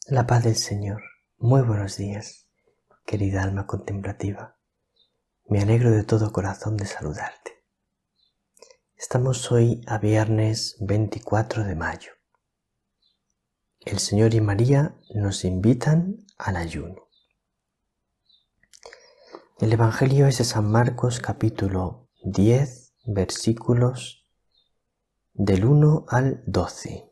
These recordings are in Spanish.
La paz del Señor. Muy buenos días, querida alma contemplativa. Me alegro de todo corazón de saludarte. Estamos hoy a viernes 24 de mayo. El Señor y María nos invitan al ayuno. El Evangelio es de San Marcos capítulo 10, versículos del 1 al 12.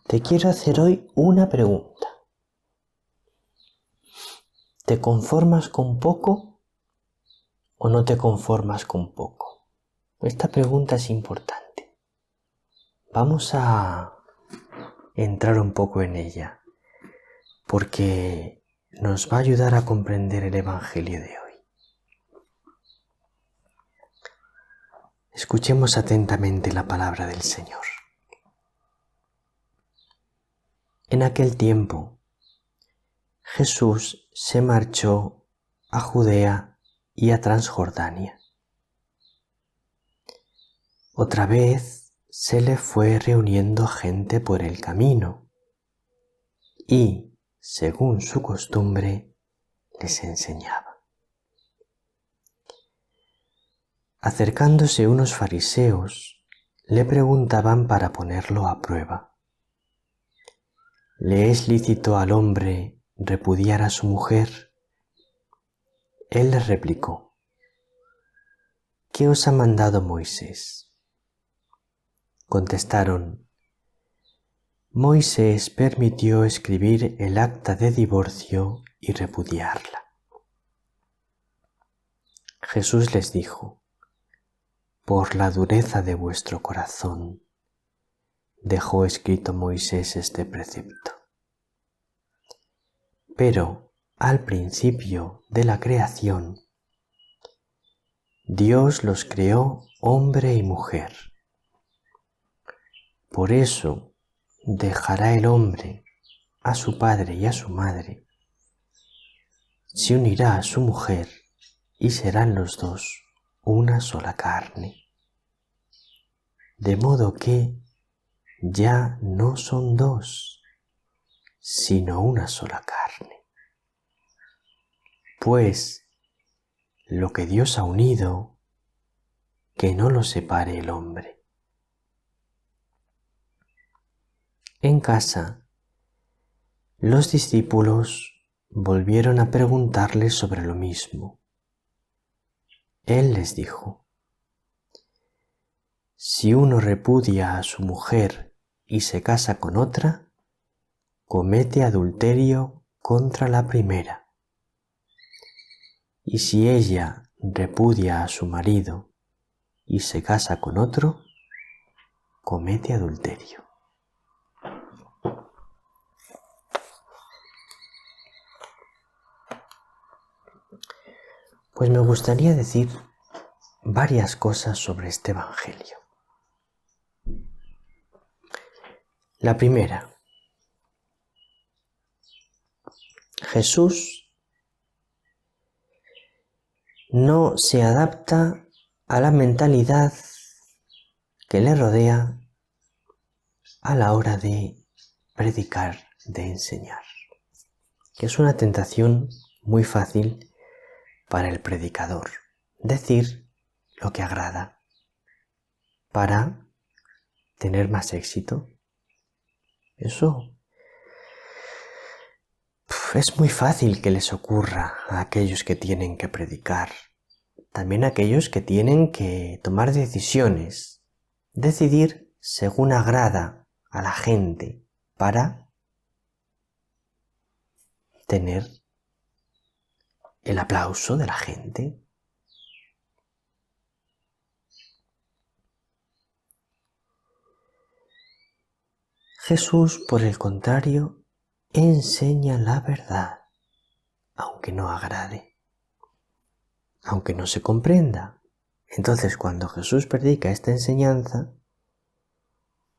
Te quiero hacer hoy una pregunta. ¿Te conformas con poco o no te conformas con poco? Esta pregunta es importante. Vamos a entrar un poco en ella, porque nos va a ayudar a comprender el Evangelio de hoy. Escuchemos atentamente la palabra del Señor. En aquel tiempo, Jesús se marchó a Judea y a Transjordania. Otra vez se le fue reuniendo gente por el camino y, según su costumbre, les enseñaba. Acercándose unos fariseos, le preguntaban para ponerlo a prueba: ¿le es lícito al hombre repudiar a su mujer? Él les replicó: ¿qué os ha mandado Moisés? Contestaron: Moisés permitió escribir el acta de divorcio y repudiarla. Jesús les dijo: por la dureza de vuestro corazón dejó escrito Moisés este precepto. Pero al principio de la creación, Dios los creó hombre y mujer. Por eso dejará el hombre a su padre y a su madre, se unirá a su mujer y serán los dos una sola carne. De modo que ya no son dos, sino una sola carne. Pues lo que Dios ha unido, que no lo separe el hombre. En casa, los discípulos volvieron a preguntarle sobre lo mismo. Él les dijo: si uno repudia a su mujer y se casa con otra, comete adulterio contra la primera. Y si ella repudia a su marido y se casa con otro, comete adulterio. Pues me gustaría decir varias cosas sobre este Evangelio. La primera: Jesús no se adapta a la mentalidad que le rodea a la hora de predicar, de enseñar, que es una tentación muy fácil para el predicador, decir lo que agrada para tener más éxito. Eso es muy fácil que les ocurra a aquellos que tienen que predicar, también a aquellos que tienen que tomar decisiones, decidir según agrada a la gente para tener el aplauso de la gente. Jesús, por el contrario, enseña la verdad, aunque no agrade, aunque no se comprenda. Entonces, cuando Jesús predica esta enseñanza,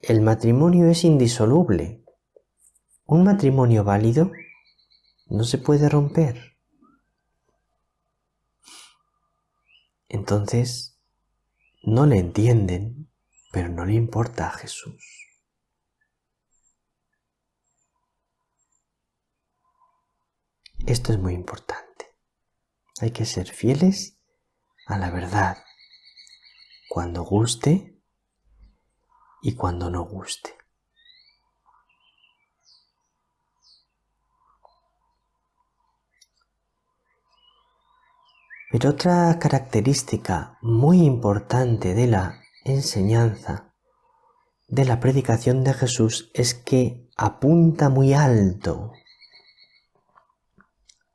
el matrimonio es indisoluble. Un matrimonio válido no se puede romper. Entonces, no le entienden, pero no le importa a Jesús. Esto es muy importante. Hay que ser fieles a la verdad, cuando guste y cuando no guste. Pero otra característica muy importante de la enseñanza, de la predicación de Jesús, es que apunta muy alto,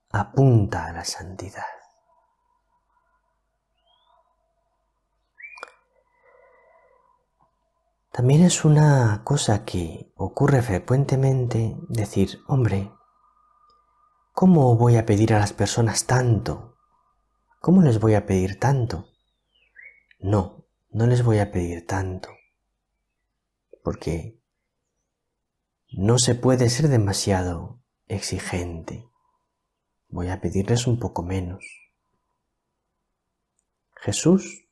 apunta a la santidad. También es una cosa que ocurre frecuentemente decir, hombre, ¿cómo voy a pedir a las personas tanto? ¿Cómo les voy a pedir tanto? No, no les voy a pedir tanto, porque no se puede ser demasiado exigente. Voy a pedirles un poco menos. Jesús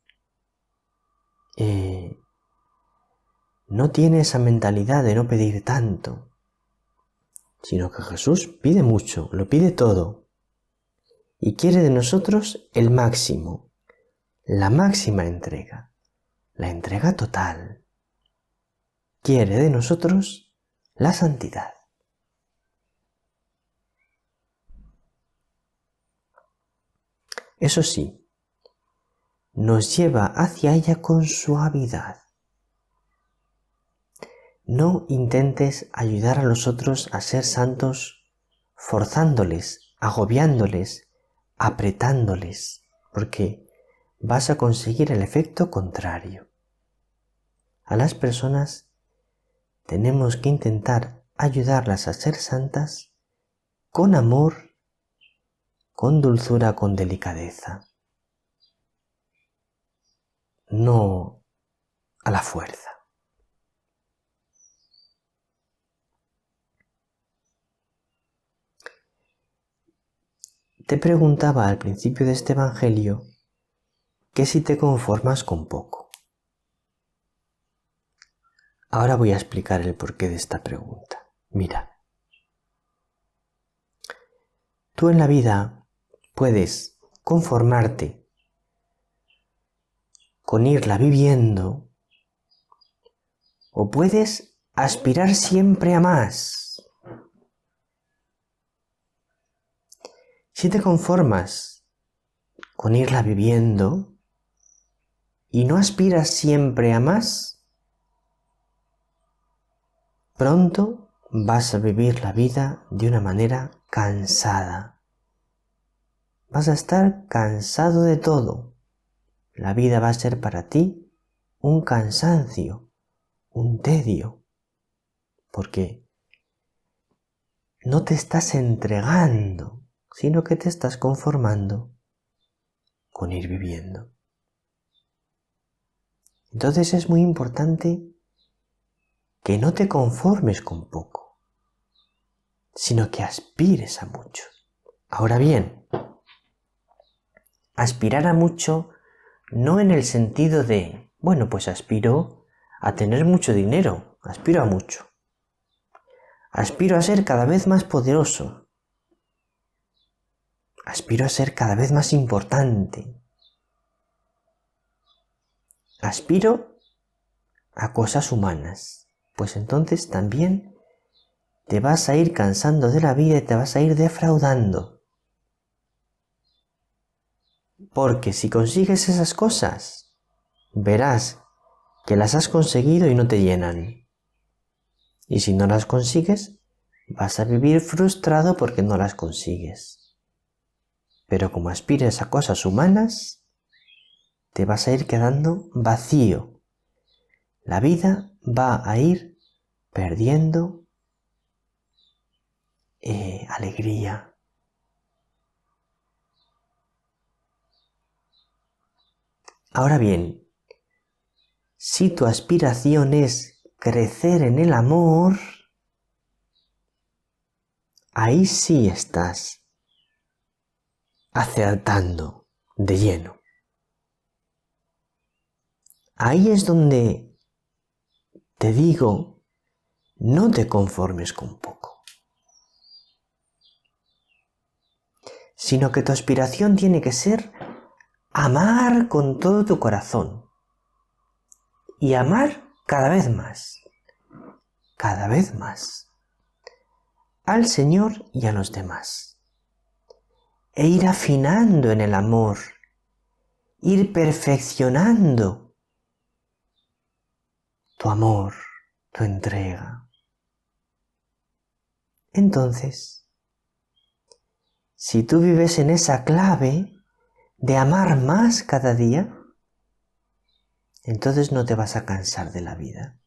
no tiene esa mentalidad de no pedir tanto, sino que Jesús pide mucho, lo pide todo, y quiere de nosotros el máximo, la máxima entrega, la entrega total. Quiere de nosotros la santidad. Eso sí, nos lleva hacia ella con suavidad. No intentes ayudar a los otros a ser santos forzándoles, agobiándoles, apretándoles, porque vas a conseguir el efecto contrario. A las personas tenemos que intentar ayudarlas a ser santas con amor, con dulzura, con delicadeza, no a la fuerza. Te preguntaba al principio de este evangelio que si te conformas con poco. Ahora voy a explicar el porqué de esta pregunta. Mira, tú en la vida puedes conformarte con irla viviendo o puedes aspirar siempre a más. Si te conformas con irla viviendo y no aspiras siempre a más, pronto vas a vivir la vida de una manera cansada. Vas a estar cansado de todo. La vida va a ser para ti un cansancio, un tedio, porque no te estás entregando, sino que te estás conformando con ir viviendo. Entonces es muy importante que no te conformes con poco, sino que aspires a mucho. Ahora bien, aspirar a mucho no en el sentido de, bueno, pues aspiro a tener mucho dinero, aspiro a mucho. Aspiro a ser cada vez más poderoso. Aspiro a ser cada vez más importante. Aspiro a cosas humanas. Pues entonces también te vas a ir cansando de la vida y te vas a ir defraudando. Porque si consigues esas cosas, verás que las has conseguido y no te llenan. Y si no las consigues, vas a vivir frustrado porque no las consigues. Pero como aspires a cosas humanas, te vas a ir quedando vacío. La vida va a ir perdiendo alegría. Ahora bien, si tu aspiración es crecer en el amor, ahí sí estás acertando de lleno. Ahí es donde te digo, no te conformes con poco. sino que tu aspiración tiene que ser amar con todo tu corazón y amar cada vez más al Señor y a los demás, e ir afinando en el amor, ir perfeccionando tu amor, tu entrega. Entonces, si tú vives en esa clave de amar más cada día, entonces no te vas a cansar de la vida.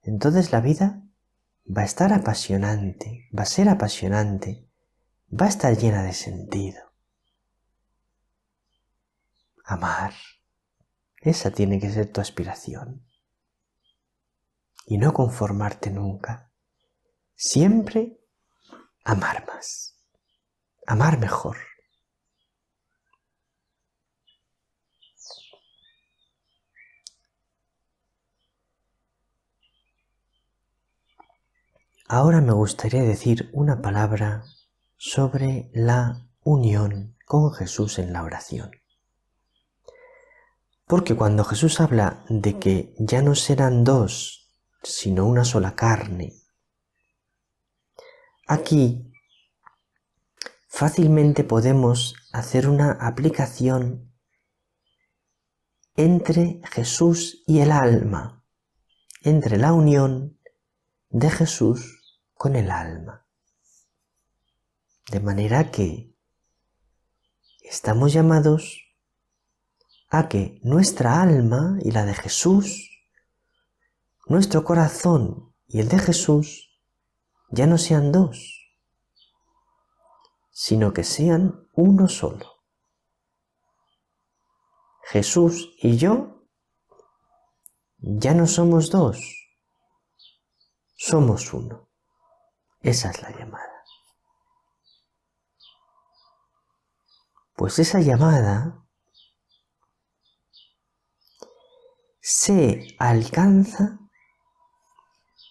Entonces la vida va a estar apasionante, va a ser apasionante, va a estar llena de sentido. Amar, esa tiene que ser tu aspiración. Y no conformarte nunca. Siempre amar más, amar mejor. Ahora me gustaría decir una palabra sobre la unión con Jesús en la oración. Porque cuando Jesús habla de que ya no serán dos, sino una sola carne, aquí fácilmente podemos hacer una aplicación entre Jesús y el alma, entre la unión de Jesús con el alma. De manera que estamos llamados a que nuestra alma y la de Jesús, nuestro corazón y el de Jesús, ya no sean dos, sino que sean uno solo. Jesús y yo ya no somos dos, somos uno. Esa es la llamada. Pues esa llamada se alcanza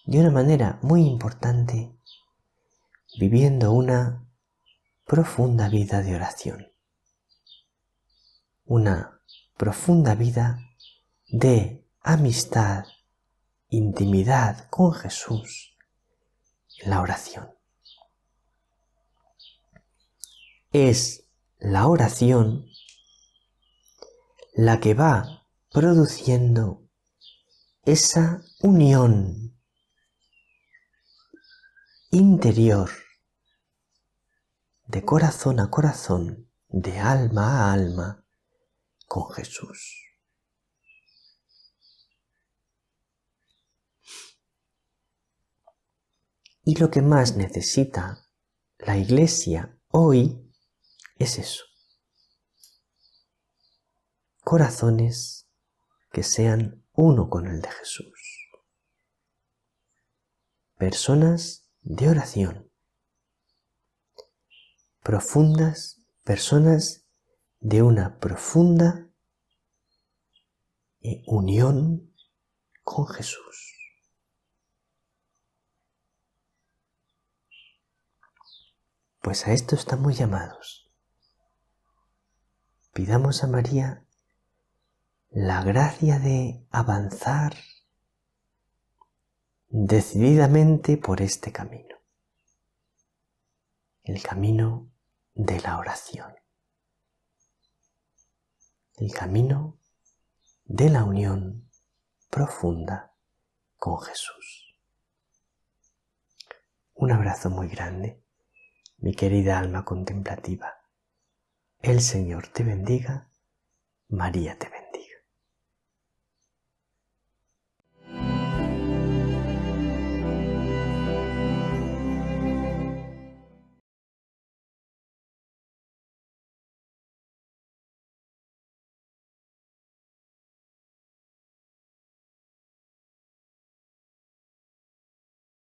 de una manera muy importante viviendo una profunda vida de oración, una profunda vida de amistad, intimidad con Jesús en la oración. Es la oración la que va produciendo esa unión interior de corazón a corazón, de alma a alma con Jesús. Y lo que más necesita la Iglesia hoy es eso. Corazones que sean uno con el de Jesús. Personas de oración. Profundas, personas de una profunda unión con Jesús. Pues a esto estamos llamados. Pidamos a María la gracia de avanzar decididamente por este camino, el camino de la oración, el camino de la unión profunda con Jesús. Un abrazo muy grande, mi querida alma contemplativa. El Señor te bendiga, María te bendiga.